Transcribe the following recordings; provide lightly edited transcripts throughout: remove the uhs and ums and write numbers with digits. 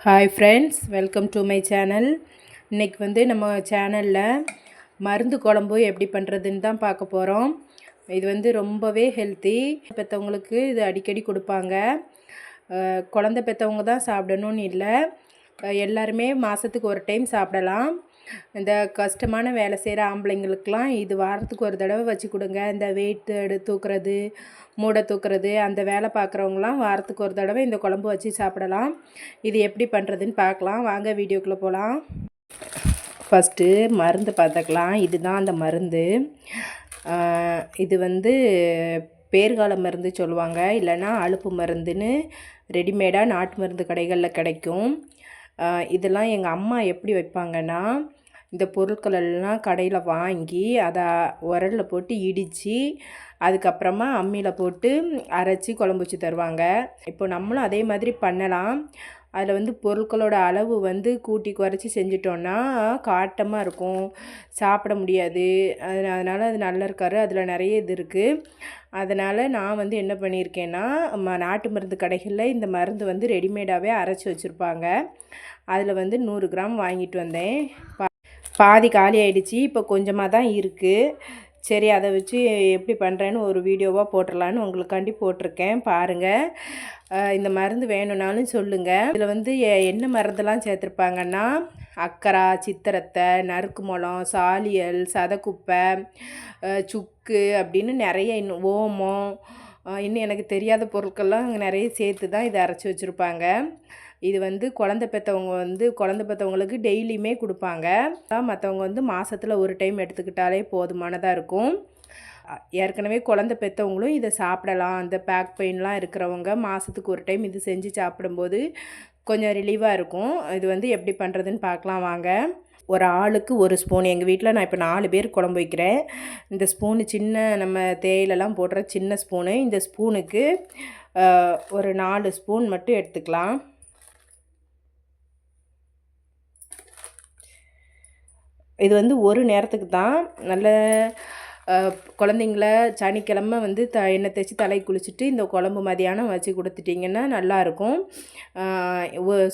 Hi friends, welcome to my channel. இன்றைக்கி வந்து நம்ம சேனலில் மருந்து குழம்பு எப்படி பண்ணுறதுன்னு தான் பார்க்க போகிறோம். இது வந்து ரொம்பவே ஹெல்த்தி. பெற்றவங்களுக்கு இது அடிக்கடி கொடுப்பாங்க. குழந்தை பெற்றவங்க தான் சாப்பிடணும்னு இல்லை, எல்லாருமே மாதத்துக்கு ஒரு டைம் சாப்பிடலாம். இந்த கஷ்டமான வேலை செய்கிற ஆம்பளைங்களுக்கெலாம் இது வாரத்துக்கு ஒரு தடவை வச்சு கொடுங்க. இந்த வெயிட் தூக்குறது, மூடை தூக்குறது, அந்த வேலை பார்க்குறவங்களாம் வாரத்துக்கு ஒரு தடவை இந்த குழம்பு வச்சு சாப்பிடலாம். இது எப்படி பண்ணுறதுன்னு பார்க்கலாம். வாங்க வீடியோக்குள்ளே போகலாம். ஃபஸ்ட்டு மருந்து பார்த்துக்கலாம். இதுதான் அந்த மருந்து. இது வந்து பேர்கால மருந்து சொல்லுவாங்க, இல்லைன்னா அலுப்பு மருந்துன்னு ரெடிமேடாக நாட்டு மருந்து கடைகளில் கிடைக்கும். இதெல்லாம் எங்கள் அம்மா எப்படி வைப்பாங்கன்னா, இந்த பொருட்கள் எல்லாம் கடையில் வாங்கி அதை உரலில் போட்டு இடித்து அதுக்கப்புறமா அம்மியில் போட்டு அரைச்சி குழம்பு வச்சு தருவாங்க. இப்போ நம்மளும் அதே மாதிரி பண்ணலாம். அதில் வந்து பொருட்களோட அளவு வந்து கூட்டி குறைச்சி செஞ்சிட்டோன்னா காட்டமாக இருக்கும், சாப்பிட முடியாது. அதனால் அது நல்லா இருக்காரு. அதில் நிறைய இது இருக்குது. அதனால் நான் வந்து என்ன பண்ணியிருக்கேன்னா, நாட்டு மருந்து கடைகளில் இந்த மருந்து வந்து ரெடிமேடாகவே அரைச்சி வச்சுருப்பாங்க. அதில் வந்து 100 கிராம் வாங்கிட்டு வந்தேன். பாதி காலி ஆகிடுச்சி. இப்போ கொஞ்சமாக தான் இருக்குது. சரி, அதை வச்சு எப்படி பண்ணுறேன்னு ஒரு வீடியோவாக போட்டுடலான்னு உங்களுக்காண்டி போட்டிருக்கேன், பாருங்கள். இந்த மருந்து வேணும்னாலும் சொல்லுங்கள். இதில் வந்து என்ன மருந்தெல்லாம் சேர்த்துருப்பாங்கன்னா, அக்கரா, சித்திரத்தை, நறுக்கு மொளம், சாலியல், சதக்குப்பை, சுக்கு அப்படின்னு நிறைய, இன்னும் ஓமம், இன்னும் எனக்கு தெரியாத பொருட்கள்லாம் நிறைய சேர்த்து தான் இதை அரைச்சி வச்சுருப்பாங்க. இது வந்து குழந்தை பெற்றவங்களுக்கு டெய்லியுமே கொடுப்பாங்க. மற்றவங்க வந்து மாதத்தில் ஒரு டைம் எடுத்துக்கிட்டாலே போதுமானதாக இருக்கும். ஏற்கனவே குழந்தை பெற்றவங்களும் இதை சாப்பிடலாம். அந்த பேக் பெயின்லாம் இருக்கிறவங்க மாதத்துக்கு ஒரு டைம் இது செஞ்சு சாப்பிடும்போது கொஞ்சம் ரிலீவாக இருக்கும். இது வந்து எப்படி பண்ணுறதுன்னு பார்க்கலாம் வாங்க. ஒரு ஆளுக்கு ஒரு ஸ்பூன். எங்கள் வீட்டில் நான் இப்போ 4 பேர் குழம்பு வைக்கிறேன். இந்த ஸ்பூனு சின்ன, நம்ம தேயிலெலாம் போடுற சின்ன ஸ்பூனு. இந்த ஸ்பூனுக்கு ஒரு 4 ஸ்பூன் மட்டும் எடுத்துக்கலாம். இது வந்து ஒரு நேரத்துக்கு தான். நல்ல குழந்தைங்கள சனிக்கிழமை வந்து எண்ணெய் தேய்ச்சி தலை குளிச்சுட்டு இந்த குழம்பு மதியானம் வச்சு கொடுத்துட்டிங்கன்னா நல்லாயிருக்கும்.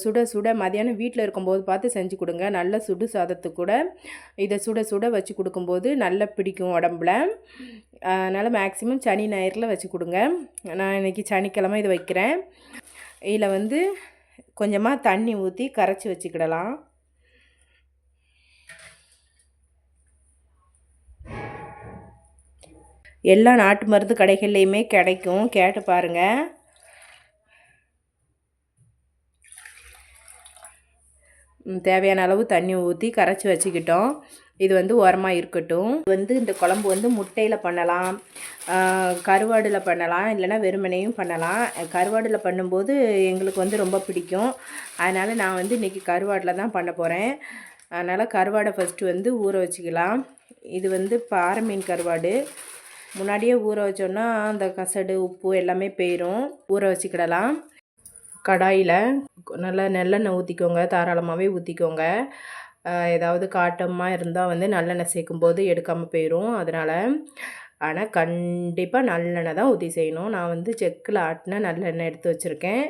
சுட சுட மதியானம் வீட்டில் இருக்கும்போது பார்த்து செஞ்சு கொடுங்க. நல்ல சுடு சாதத்துக்கு கூட இதை சுட சுட வச்சு கொடுக்கும்போது நல்லா பிடிக்கும் உடம்புல. அதனால் மேக்ஸிமம் சனி ஞாயிறில் வச்சு கொடுங்க. நான் இன்றைக்கி சனிக்கிழமை இது வைக்கிறேன். இதில் வந்து கொஞ்சமாக தண்ணி ஊற்றி கரைச்சி வச்சுக்கிடலாம். எல்லா நாட்டு மருந்து கடைகள்லையுமே கிடைக்கும், கேட்டு பாருங்கள். தேவையான அளவு தண்ணி ஊற்றி கரைச்சி வச்சுக்கிட்டோம். இது வந்து உரமாக இருக்கட்டும். வந்து இந்த குழம்பு வந்து முட்டையில் பண்ணலாம், கருவாடில் பண்ணலாம், இல்லைனா வெறுமனையும் பண்ணலாம். கருவாடில் பண்ணும்போது எங்களுக்கு வந்து ரொம்ப பிடிக்கும். அதனால் நான் வந்து இன்றைக்கி கருவாடில் தான் பண்ண போகிறேன். அதனால் கருவாடை ஃபஸ்ட்டு வந்து ஊற வச்சுக்கலாம். இது வந்து பாறை மீன் கருவாடு. முன்னாடியே ஊற வச்சோன்னா அந்த கசடு, உப்பு எல்லாமே போயிடும். ஊற வச்சுக்கிடலாம். கடாயில் நல்லா நல்லெண்ணெய் ஊற்றிக்கோங்க, தாராளமாகவே ஊற்றிக்கோங்க. ஏதாவது காட்டமாக இருந்தால் வந்து நல்லெண்ணெய் சேர்க்கும்போது எடுக்காமல் போயிடும். அதனால் ஆனால் கண்டிப்பாக நல்லெண்ணெய் தான் ஊற்றி செய்யணும். நான் வந்து செக்கில் ஆட்டின நல்லெண்ணெய் எடுத்து வச்சுருக்கேன்,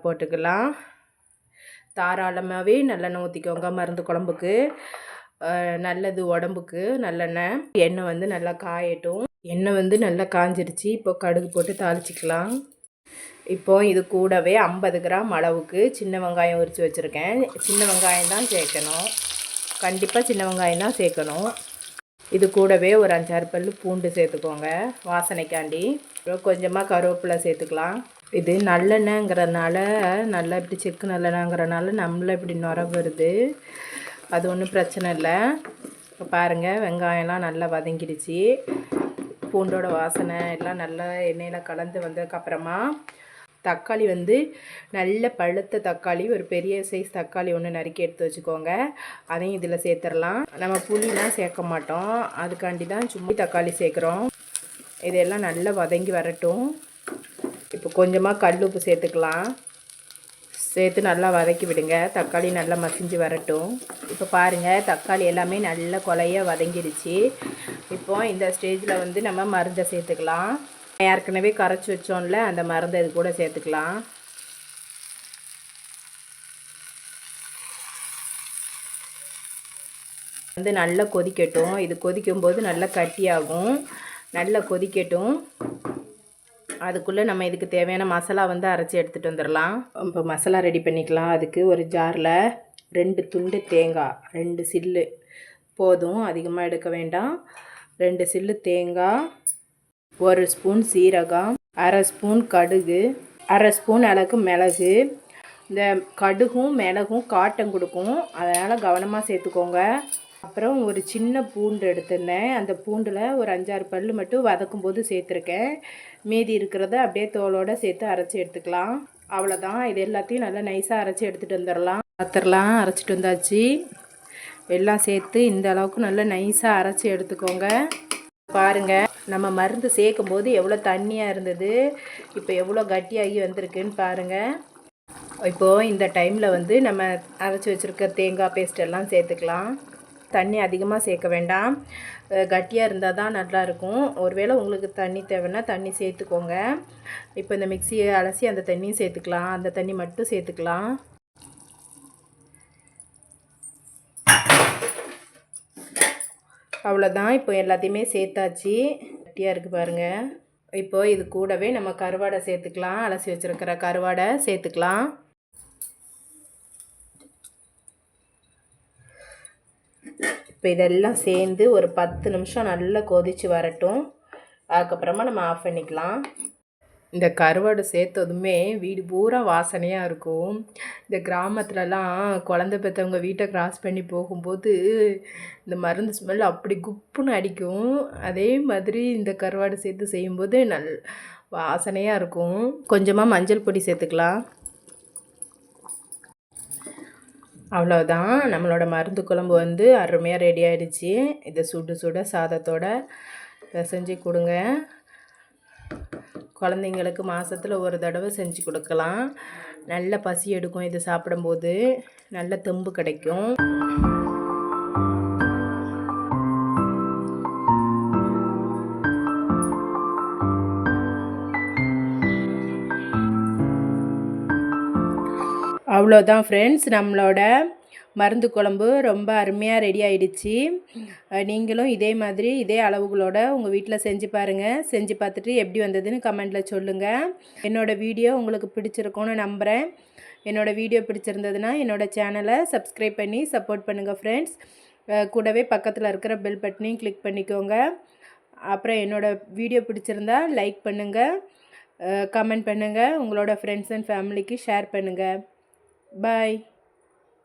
போட்டுக்கலாம். தாராளமாகவே நல்லெண்ணெய் ஊற்றிக்கோங்க. மருந்து குழம்புக்கு நல்லது உடம்புக்கு நல்லெண்ணெய். எண்ணெய் வந்து நல்லா காயட்டும். எண்ணெய் வந்து நல்லா காஞ்சிருச்சு. இப்போ கடுகு போட்டு தாளிச்சிக்கலாம். இப்போது இது கூடவே 50 கிராம் அளவுக்கு சின்ன வெங்காயம் உரித்து வச்சுருக்கேன். சின்ன வெங்காயம் தான் சேர்க்கணும், கண்டிப்பாக சின்ன வெங்காயம் தான் சேர்க்கணும். இது கூடவே ஒரு 5-6 பல் பூண்டு சேர்த்துக்கோங்க வாசனைக்காண்டி. அப்புறம் கொஞ்சமாக கருவேப்பிலை சேர்த்துக்கலாம். இது நல்லெண்ணெய்ங்கிறதுனால, நல்லா இப்படி செக்கு நல்லெண்ணெய்ங்கிறனால நம்மள இப்படி நுர வருது, அது ஒன்றும் பிரச்சனை இல்லை. இப்போ பாருங்கள், வெங்காயம்லாம் நல்லா வதங்கிடுச்சு. பூண்டோட வாசனை எல்லாம் நல்லா எண்ணெயில் கலந்து வந்ததுக்கப்புறமா தக்காளி வந்து நல்ல பழுத்த தக்காளி, ஒரு பெரிய சைஸ் தக்காளி ஒன்று நறுக்கி எடுத்து வச்சுக்கோங்க. அதையும் இதில் சேர்த்துடலாம். நம்ம புளிலாம் சேர்க்க மாட்டோம், அதுக்காண்டி தான் சும்மா தக்காளி சேர்க்குறோம். இதெல்லாம் நல்லா வதங்கி வரட்டும். இப்போ கொஞ்சமாக கல் உப்பு சேர்த்துக்கலாம். சேர்த்து நல்லா வதக்கி விடுங்க. தக்காளி நல்லா மசிஞ்சு வரட்டும். இப்போ பாருங்கள், தக்காளி எல்லாமே நல்ல கொலையாக வதங்கிடுச்சு. இப்போ இந்த ஸ்டேஜில் வந்து நம்ம மருந்தை சேர்த்துக்கலாம். ஏற்கனவே கரைச்சி வச்சோம்ல, அந்த மருந்தை இது கூட சேர்த்துக்கலாம். வந்து நல்லா கொதிக்கட்டும். இது கொதிக்கும்போது நல்லா கட்டியாகும். நல்லா கொதிக்கட்டும். அதுக்குள்ளே நம்ம இதுக்கு தேவையான மசாலா வந்து அரைச்சி எடுத்துகிட்டு வந்துடலாம். இப்போ மசாலா ரெடி பண்ணிக்கலாம். அதுக்கு ஒரு ஜாரில் 2 துண்டு தேங்காய், 2 சில்லு போதும், அதிகமாக எடுக்க வேண்டாம். 2 சில்லு தேங்காய், 1 ஸ்பூன் சீரகம், 1/2 ஸ்பூன் கடுகு, 1/2 ஸ்பூன் அளவுக்கு மிளகு. இந்த கடுகும் மிளகும் காட்டம் கொடுக்கும், அதனால் கவனமாக சேர்த்துக்கோங்க. அப்புறம் ஒரு சின்ன பூண்டு எடுத்துருந்தேன். அந்த பூண்டில் ஒரு 5-6 பல் மட்டும் வதக்கும் போது சேர்த்துருக்கேன். மீதி இருக்கிறத அப்படியே தோலோடு சேர்த்து அரைச்சி எடுத்துக்கலாம். அவ்வளோதான். இது எல்லாத்தையும் நல்லா நைஸாக அரைச்சி எடுத்துகிட்டு வந்துடலாம். அரைச்சிட்டு வந்தாச்சு. எல்லாம் சேர்த்து இந்த அளவுக்கு நல்லா நைஸாக அரைச்சி எடுத்துக்கோங்க. பாருங்கள், நம்ம மருந்து சேர்க்கும் போது எவ்வளோ தண்ணியாக இருந்தது, இப்போ எவ்வளோ கட்டியாகி வந்திருக்குன்னு பாருங்கள். இப்போது இந்த டைமில் வந்து நம்ம அரைச்சி வச்சுருக்க தேங்காய் பேஸ்ட் எல்லாம் சேர்த்துக்கலாம். தண்ணி அதிகமாக சேர்க்க வேண்டாம், கட்டியாக இருந்தால் தான் நல்லாயிருக்கும். ஒருவேளை உங்களுக்கு தண்ணி தேவைன்னா தண்ணி சேர்த்துக்கோங்க. இப்போ இந்த மிக்சியை அலசி அந்த தண்ணியும் சேர்த்துக்கலாம். அந்த தண்ணி மட்டும் சேர்த்துக்கலாம். அவ்வளோதான். இப்போ எல்லாத்தையுமே சேர்த்தாச்சு. கட்டியாக இருக்குது பாருங்கள். இப்போது இது கூடவே நம்ம கருவாடை சேர்த்துக்கலாம். அலசி வச்சுருக்கிற கருவாடை சேர்த்துக்கலாம். இப்போ இதெல்லாம் சேர்ந்து ஒரு 10 நிமிஷம் நல்லா கொதித்து வரட்டும். அதுக்கப்புறமா நம்ம ஆஃப் பண்ணிக்கலாம். இந்த கருவாடு சேர்த்ததுமே வீடு பூரா வாசனையாக இருக்கும். இந்த கிராமத்துலலாம் குழந்த பெற்றவங்க வீட்டை கிராஸ் பண்ணி போகும்போது இந்த மருந்து ஸ்மெல் அப்படி குப்புன்னு அடிக்கும். அதே மாதிரி இந்த கருவாடு சேர்த்து செய்யும்போது வாசனையாக இருக்கும். கொஞ்சமாக மஞ்சள் பொடி சேர்த்துக்கலாம். அவ்வளோதான், நம்மளோட மருந்து குழம்பு வந்து அருமையாக ரெடி ஆகிடுச்சு. இதை சுட சுட சாதத்தோட செஞ்சு கொடுங்க. குழந்தைங்களுக்கு மாதத்தில் ஒரு தடவை செஞ்சு கொடுக்கலாம். நல்ல பசி எடுக்கும். இது சாப்பிடும்போது நல்ல தெம்பு கிடைக்கும். அவ்வளோதான் ஃப்ரெண்ட்ஸ், நம்மளோட மருந்து குழம்பு ரொம்ப அருமையாக ரெடி ஆகிடுச்சு. நீங்களும் இதே மாதிரி இதே அளவுகளோட உங்கள் வீட்டில் செஞ்சு பாருங்கள். செஞ்சு பார்த்துட்டு எப்படி வந்ததுன்னு கமெண்டில் சொல்லுங்கள். என்னோடய வீடியோ உங்களுக்கு பிடிச்சிருக்கும்னு நம்புகிறேன். என்னோடய வீடியோ பிடிச்சிருந்ததுன்னா என்னோடய சேனலை சப்ஸ்கிரைப் பண்ணி சப்போர்ட் பண்ணுங்கள் ஃப்ரெண்ட்ஸ். கூடவே பக்கத்தில் இருக்கிற பெல் பட்டனையும் கிளிக் பண்ணிக்கோங்க. அப்புறம் என்னோடய வீடியோ பிடிச்சிருந்தா லைக் பண்ணுங்கள், கமெண்ட் பண்ணுங்கள், உங்களோட ஃப்ரெண்ட்ஸ் அண்ட் ஃபேமிலிக்கு ஷேர் பண்ணுங்கள். Bye.